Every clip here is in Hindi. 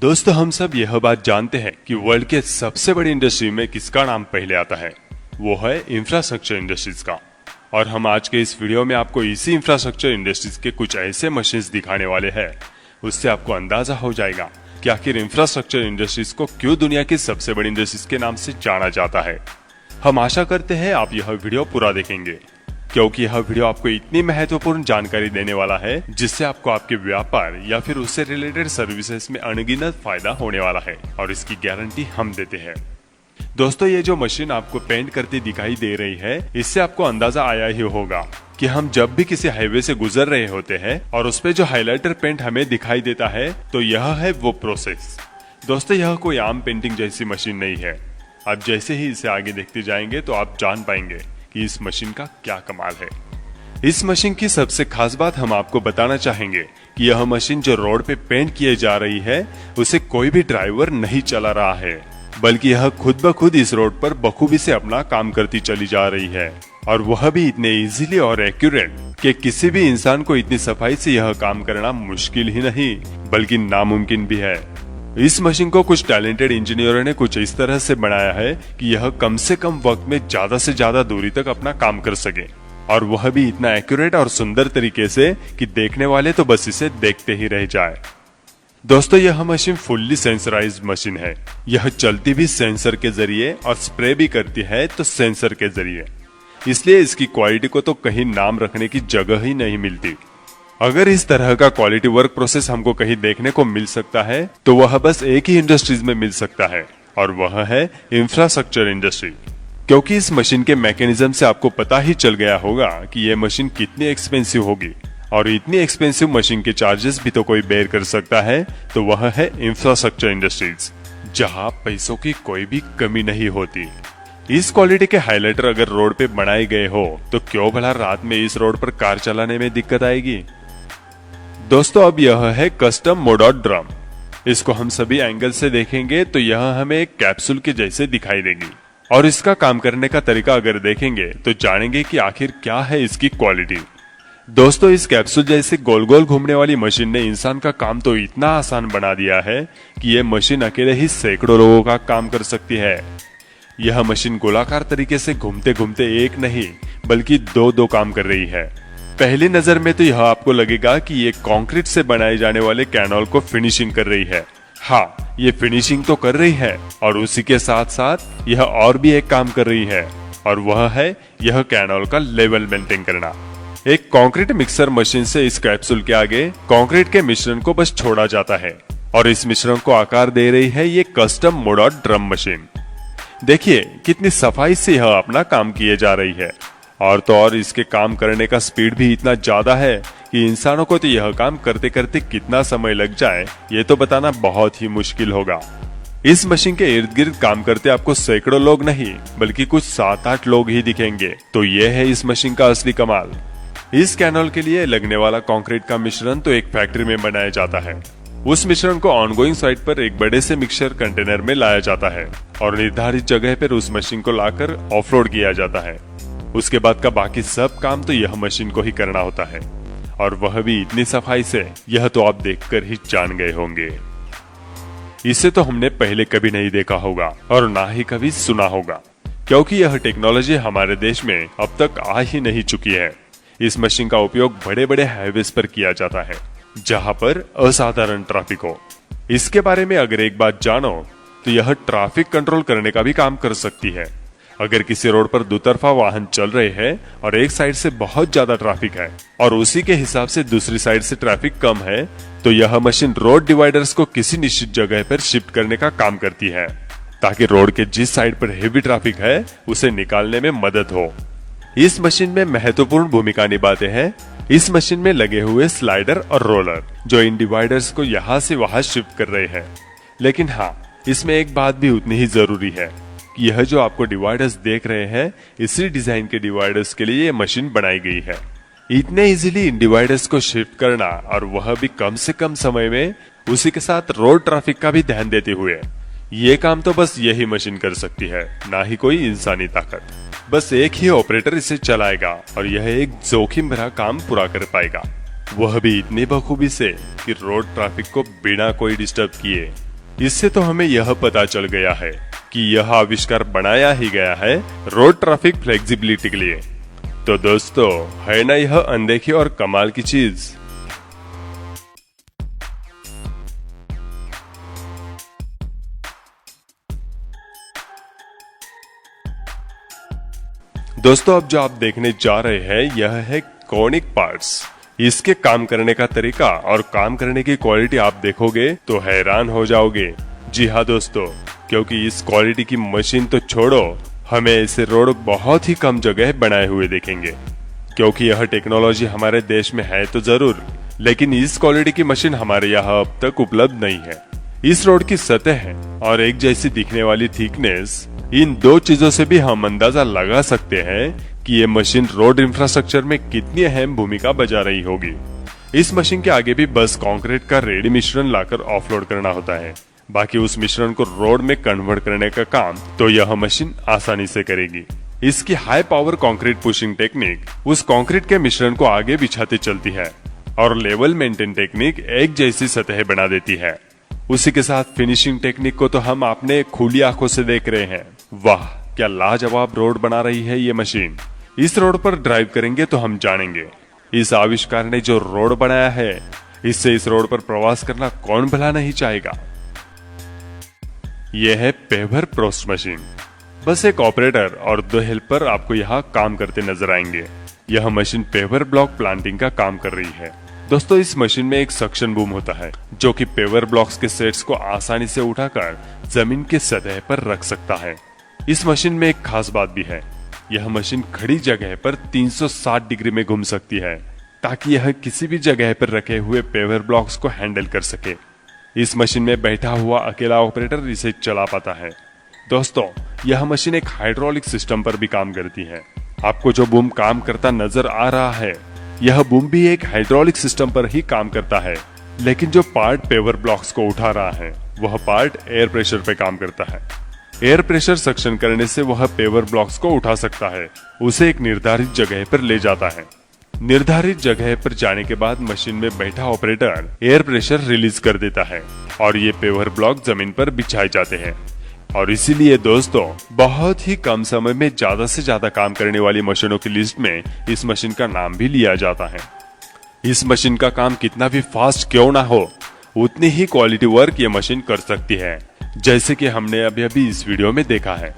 दोस्तों, हम सब यह बात जानते हैं कि वर्ल्ड के सबसे बड़ी इंडस्ट्री में किसका नाम पहले आता है। वो है इंफ्रास्ट्रक्चर इंडस्ट्रीज का। और हम आज के इस वीडियो में आपको इसी इंफ्रास्ट्रक्चर इंडस्ट्रीज के कुछ ऐसे मशीन्स दिखाने वाले हैं, उससे आपको अंदाजा हो जाएगा कि आखिर इंफ्रास्ट्रक्चर इंडस्ट्रीज को क्यों दुनिया की सबसे बड़ी इंडस्ट्रीज के नाम से जाना जाता है। हम आशा करते हैं आप यह वीडियो पूरा देखेंगे, क्योंकि यह वीडियो आपको इतनी महत्वपूर्ण जानकारी देने वाला है जिससे आपको आपके व्यापार या फिर उससे रिलेटेड सर्विसेज में अनगिनत फायदा होने वाला है, और इसकी गारंटी हम देते हैं। दोस्तों, ये जो मशीन आपको पेंट करती दिखाई दे रही है, इससे आपको अंदाजा आया ही होगा कि हम जब भी किसी हाईवे से गुजर रहे होते हैं और उस पे जो हाइलाइटर पेंट हमें दिखाई देता है, तो यह है वो प्रोसेस। दोस्तों, यह कोई आम पेंटिंग जैसी मशीन नहीं है। आप जैसे ही इसे आगे देखते जाएंगे तो आप जान पाएंगे कि इस मशीन का क्या कमाल है। इस मशीन की सबसे खास बात हम आपको बताना चाहेंगे कि यह मशीन जो रोड पे पेंट किए जा रही है, उसे कोई भी ड्राइवर नहीं चला रहा है, बल्कि यह खुद ब खुद इस रोड पर बखूबी से अपना काम करती चली जा रही है, और वह भी इतने इजीली और एक्यूरेट कि किसी भी इंसान को इतनी सफाई से यह काम करना मुश्किल ही नहीं बल्कि नामुमकिन भी है। इस मशीन को कुछ टैलेंटेड इंजीनियरों ने कुछ इस तरह से बनाया है कि यह कम से कम वक्त में ज्यादा से ज्यादा दूरी तक अपना काम कर सके, और वह भी इतना एक्यूरेट और सुंदर तरीके से कि देखने वाले तो बस इसे देखते ही रह जाए। दोस्तों, यह मशीन फुल्ली सेंसराइज्ड मशीन है। यह चलती भी सेंसर के जरिए और स्प्रे भी करती है तो सेंसर के जरिए, इसलिए इसकी क्वालिटी को तो कहीं नाम रखने की जगह ही नहीं मिलती। अगर इस तरह का क्वालिटी वर्क प्रोसेस हमको कहीं देखने को मिल सकता है तो वह बस एक ही इंडस्ट्रीज में मिल सकता है, और वह है इंफ्रास्ट्रक्चर इंडस्ट्री। क्योंकि इस मशीन के मैकेनिज्म से आपको पता ही चल गया होगा कि यह मशीन कितनी एक्सपेंसिव होगी, और इतनी एक्सपेंसिव मशीन के चार्जेस भी तो कोई बेयर कर सकता है, तो वह है इंफ्रास्ट्रक्चर इंडस्ट्रीज, जहां पैसों की कोई भी कमी नहीं होती। इस क्वालिटी के हाइलाइटर अगर रोड पे बनाए गए हो तो क्यों भला रात में इस रोड पर कार चलाने में दिक्कत आएगी। दोस्तों, अब यह है कस्टम मोडॉट ड्रम। इसको हम सभी एंगल से देखेंगे तो यह हमें एक कैप्सूल के जैसे दिखाई देगी, और इसका काम करने का तरीका अगर देखेंगे तो जानेंगे कि आखिर क्या है इसकी क्वालिटी। दोस्तों, इस कैप्सूल जैसे गोल गोल घूमने वाली मशीन ने इंसान का काम तो इतना आसान बना दिया है कि यह मशीन अकेले ही सैकड़ों लोगों का काम कर सकती है। यह मशीन गोलाकार तरीके से घूमते घूमते एक नहीं बल्कि दो काम कर रही है। पहली नजर में तो यह आपको लगेगा कि ये कंक्रीट से बनाए जाने वाले कैनॉल को फिनिशिंग कर रही है। हाँ, ये फिनिशिंग तो कर रही है, और उसी के साथ साथ यह और भी एक काम कर रही है, और वह है यह कैनॉल का लेवल मेंटेन करना। एक कंक्रीट मिक्सर मशीन से इस कैप्सूल के आगे कंक्रीट के मिश्रण को बस छोड़ा जाता है, और इस मिश्रण को आकार दे रही है ये कस्टम मोडॉट ड्रम मशीन। देखिए कितनी सफाई से यह अपना काम किए जा रही है, और तो और इसके काम करने का स्पीड भी इतना ज्यादा है कि इंसानों को तो यह काम करते करते कितना समय लग जाए ये तो बताना बहुत ही मुश्किल होगा। इस मशीन के इर्द गिर्द काम करते आपको सैकड़ों लोग नहीं बल्कि कुछ 7-8 लोग ही दिखेंगे, तो ये है इस मशीन का असली कमाल। इस कैनल के लिए लगने वाला कंक्रीट का मिश्रण तो एक फैक्ट्री में बनाया जाता है। उस मिश्रण को ऑनगोइंग साइट पर एक बड़े से मिक्सर कंटेनर में लाया जाता है, और निर्धारित जगह पर उस मशीन को लाकर ऑफलोड किया जाता है। उसके बाद का बाकी सब काम तो यह मशीन को ही करना होता है, और वह भी इतनी सफाई से, यह तो आप देखकर ही जान गए होंगे। इसे तो हमने पहले कभी नहीं देखा होगा और ना ही कभी सुना होगा, क्योंकि यह टेक्नोलॉजी हमारे देश में अब तक आ ही नहीं चुकी है। इस मशीन का उपयोग बड़े बड़े हाईवेज पर किया जाता है, जहां पर असाधारण ट्रैफिक हो। इसके बारे में अगर एक बात जानो तो यह ट्रैफिक कंट्रोल करने का भी काम कर सकती है। अगर किसी रोड पर दुतरफा वाहन चल रहे हैं और एक साइड से बहुत ज्यादा ट्रैफिक है और उसी के हिसाब से दूसरी साइड से ट्रैफिक कम है, तो यह मशीन रोड डिवाइडर्स को किसी निश्चित जगह पर शिफ्ट करने का काम करती है, ताकि रोड के जिस साइड पर हेवी ट्रैफिक है उसे निकालने में मदद हो। इस मशीन में महत्वपूर्ण भूमिका निभाते हैं इस मशीन में लगे हुए स्लाइडर और रोलर, जो इन डिवाइडर्स को यहाँ से वहां शिफ्ट कर रहे हैं। लेकिन हाँ, इसमें एक बात भी उतनी ही जरूरी है कि यह जो आपको डिवाइडर्स देख रहे हैं, इसी डिजाइन के डिवाइडर्स के लिए ये मशीन बनाई गई है। इतने इजीली इन डिवाइडर्स को शिफ्ट करना, और वह भी कम से कम समय में, उसी के साथ रोड ट्रैफिक का भी ध्यान देते हुए, ये काम तो बस यही मशीन कर सकती है, ना ही कोई इंसानी ताकत। बस एक ही ऑपरेटर इसे चलाएगा और यह एक जोखिम भरा काम पूरा कर पाएगा, वह भी इतनी बखूबी से कि रोड ट्रैफिक को बिना कोई डिस्टर्ब किए। इससे तो हमें यह पता चल गया है कि यह आविष्कार बनाया ही गया है रोड ट्रैफिक फ्लेक्सिबिलिटी के लिए। तो दोस्तों, है ना यह अनदेखी और कमाल की चीज। दोस्तों, अब जो आप देखने जा रहे हैं यह है कॉनिक पार्ट्स। इसके काम करने का तरीका और काम करने की क्वालिटी आप देखोगे तो हैरान हो जाओगे। जी हाँ दोस्तों, क्योंकि इस क्वालिटी की मशीन तो छोड़ो, हमें ऐसे रोड बहुत ही कम जगह बनाए हुए देखेंगे। क्योंकि यह टेक्नोलॉजी हमारे देश में है तो जरूर, लेकिन इस क्वालिटी की मशीन हमारे यहाँ अब तक उपलब्ध नहीं है। इस रोड की सतह और एक जैसी दिखने वाली थिकनेस, इन दो चीजों से भी हम अंदाजा लगा सकते हैं कि ये मशीन रोड इंफ्रास्ट्रक्चर में कितनी अहम भूमिका बजा रही होगी। इस मशीन के आगे भी बस कंक्रीट का रेडी मिश्रण लाकर ऑफलोड करना होता है। बाकी उस मिश्रण को रोड में कन्वर्ट करने का काम तो यह मशीन आसानी से करेगी। इसकी high power concrete pushing technique उस कंक्रीट के मिश्रण को आगे बिछाते चलती है और लेवल मेंटेन टेक्निक एक जैसी सतह बना देती है। उसी के साथ फिनिशिंग टेक्निक को तो हम अपने खुली आंखों से देख रहे हैं। वाह, क्या लाजवाब रोड बना रही है ये मशीन। इस रोड पर ड्राइव करेंगे तो हम जानेंगे इस आविष्कार ने जो रोड बनाया है, इससे इस रोड पर प्रवास करना कौन भला नहीं चाहेगा। यह है पेवर प्रोस्ट मशीन। बस एक ऑपरेटर और 2 हेल्पर आपको यहाँ काम करते नजर आएंगे। यह मशीन पेवर ब्लॉक प्लांटिंग का काम कर रही है। दोस्तों, इस मशीन में एक सक्शन बूम होता है जो कि पेवर ब्लॉक्स के सेट्स को आसानी से उठाकर जमीन के सतह पर रख सकता है। इस मशीन में एक खास बात भी है, यह मशीन खड़ी जगह पर 360 डिग्री में घूम सकती है ताकि यह किसी भी जगह पर रखे हुए पेवर ब्लॉक्स को हैंडल कर सके। इस मशीन में बैठा हुआ अकेला ऑपरेटर इसे चला पाता है। दोस्तों, यह मशीन एक हाइड्रोलिक सिस्टम पर भी काम करती है। आपको जो बूम काम करता नजर आ रहा है, यह बूम भी एक हाइड्रोलिक सिस्टम पर ही काम करता है, लेकिन जो पार्ट पेवर ब्लॉक्स को उठा रहा है वह पार्ट एयर प्रेशर पे काम करता है। एयर प्रेशर सक्शन करने से वह पेवर ब्लॉक्स को उठा सकता है, उसे एक निर्धारित जगह पर ले जाता है। निर्धारित जगह पर जाने के बाद मशीन में बैठा ऑपरेटर एयर प्रेशर रिलीज कर देता है और ये पेवर ब्लॉक जमीन पर बिछाए जाते हैं। और इसीलिए दोस्तों, बहुत ही कम समय में ज्यादा से ज्यादा काम करने वाली मशीनों की लिस्ट में इस मशीन का नाम भी लिया जाता है। इस मशीन का काम कितना भी फास्ट क्यों ना हो, उतनी ही क्वालिटी वर्क ये मशीन कर सकती है, जैसे कि हमने अभी इस वीडियो में देखा है।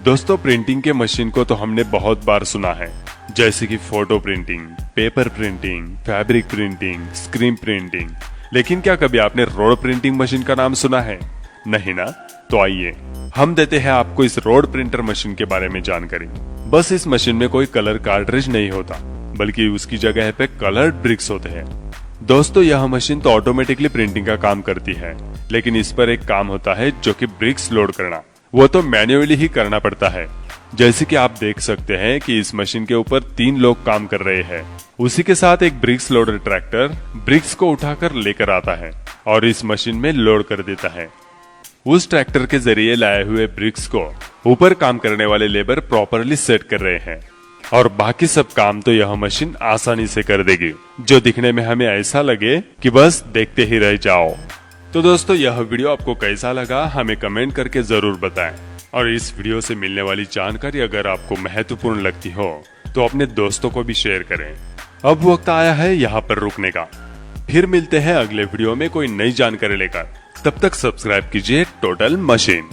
दोस्तों, प्रिंटिंग के मशीन को तो हमने बहुत बार सुना है, जैसे कि photo printing, paper printing, fabric printing, screen printing. लेकिन क्या कभी आपने रोड प्रिंटिंग मशीन का नाम सुना है? नहीं ना? तो आइए हम देते हैं आपको इस रोड प्रिंटर मशीन के बारे में जानकारी। बस इस मशीन में कोई कलर कार्ट्रिज नहीं होता, बल्कि उसकी जगह पे कलर्ड ब्रिक्स होते हैं। दोस्तों, यह मशीन तो ऑटोमेटिकली प्रिंटिंग का काम करती है, लेकिन इस पर एक काम होता है जो कि ब्रिक्स लोड करना, वो तो मैन्युअली ही करना पड़ता है। जैसे कि आप देख सकते हैं कि इस मशीन के ऊपर 3 लोग काम कर रहे हैं। उसी के साथ एक ब्रिक्स लोडर ट्रैक्टर ब्रिक्स को उठाकर लेकर आता है और इस मशीन में लोड कर देता है। उस ट्रैक्टर के जरिए लाए हुए ब्रिक्स को ऊपर काम करने वाले लेबर प्रॉपरली सेट कर रहे हैं और बाकी सब काम तो यह मशीन आसानी से कर देगी, जो दिखने में हमें ऐसा लगे कि बस देखते ही रह जाओ। तो दोस्तों, यह वीडियो आपको कैसा लगा हमें कमेंट करके जरूर बताएं और इस वीडियो से मिलने वाली जानकारी अगर आपको महत्वपूर्ण लगती हो तो अपने दोस्तों को भी शेयर करें। अब वक्त आया है यहाँ पर रुकने का। फिर मिलते हैं अगले वीडियो में कोई नई जानकारी लेकर। तब तक सब्सक्राइब कीजिए टोटल मशीन।